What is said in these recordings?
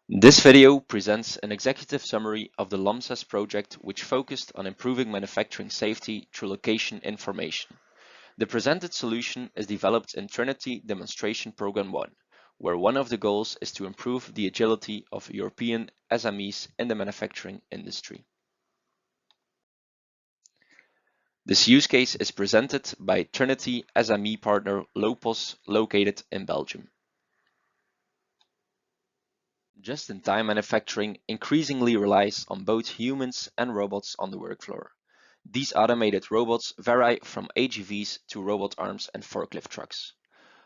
This video presents an executive summary of the LOMSAS project, which focused on improving manufacturing safety through location information. The presented solution is developed in Trinity Demonstration Program 1, where one of the goals is to improve the agility of European SMEs in the manufacturing industry. This use case is presented by Trinity SME partner LOMSAS, located in Belgium. Just-in-time manufacturing increasingly relies on both humans and robots on the work floor. These automated robots vary from AGVs to robot arms and forklift trucks.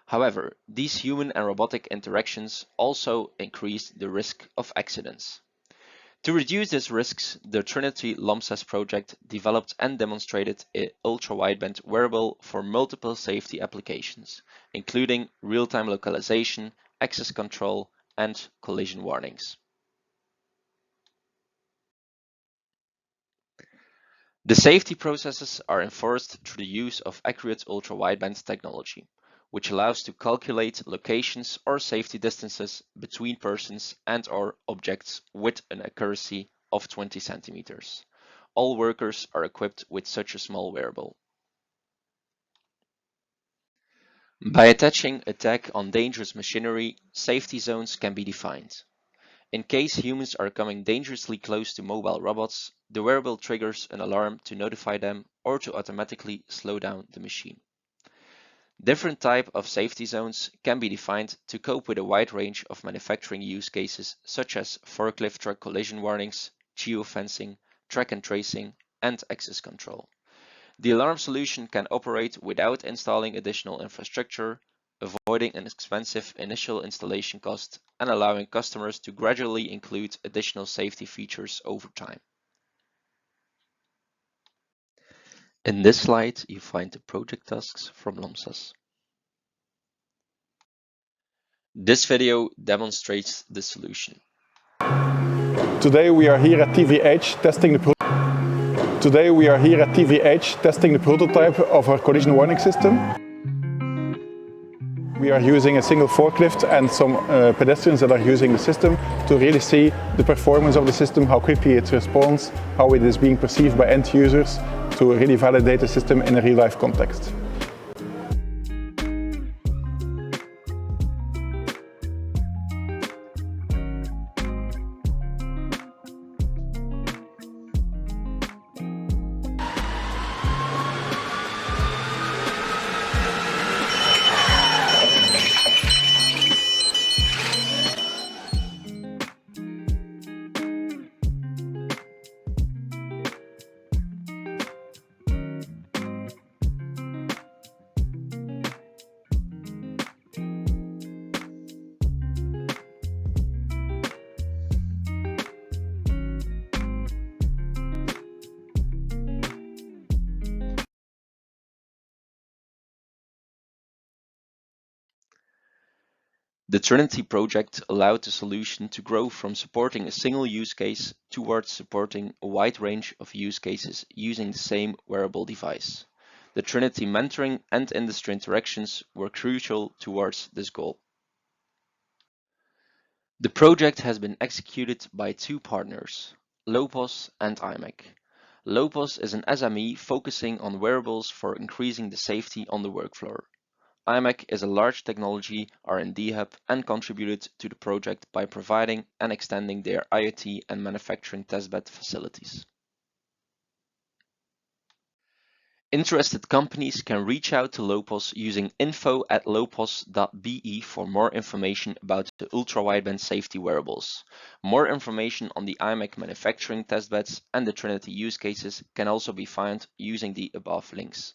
However, these human and robotic interactions also increase the risk of accidents. To reduce these risks, the Trinity LOMSAS project developed and demonstrated an ultra-wideband wearable for multiple safety applications, including real-time localization, access control, and collision warnings. The safety processes are enforced through the use of accurate ultra-wideband technology, which allows to calculate locations or safety distances between persons and/or objects with an accuracy of 20 centimeters. All workers are equipped with such a small wearable. By attaching a tag on dangerous machinery, safety zones can be defined. In case humans are coming dangerously close to mobile robots, the wearable triggers an alarm to notify them or to automatically slow down the machine. Different types of safety zones can be defined to cope with a wide range of manufacturing use cases such as forklift truck collision warnings, geofencing, track and tracing, and access control. The alarm solution can operate without installing additional infrastructure, avoiding an expensive initial installation cost and allowing customers to gradually include additional safety features over time. In this slide, you find the project tasks from LOMSAS. This video demonstrates the solution. Today we are here at TVH testing the prototype of our collision warning system. We are using a single forklift and some pedestrians that are using the system to really see the performance of the system, how quickly it responds, how it is being perceived by end users, to really validate the system in a real-life context. The Trinity project allowed the solution to grow from supporting a single use case towards supporting a wide range of use cases using the same wearable device. The Trinity mentoring and industry interactions were crucial towards this goal. The project has been executed by two partners, LOMSAS and IMEC. LOMSAS is an SME focusing on wearables for increasing the safety on the work floor. IMEC is a large technology R&D hub and contributed to the project by providing and extending their IoT and manufacturing testbed facilities. Interested companies can reach out to LOMSAS using info@lomsas.be for more information about the ultra-wideband safety wearables. More information on the IMEC manufacturing testbeds and the Trinity use cases can also be found using the above links.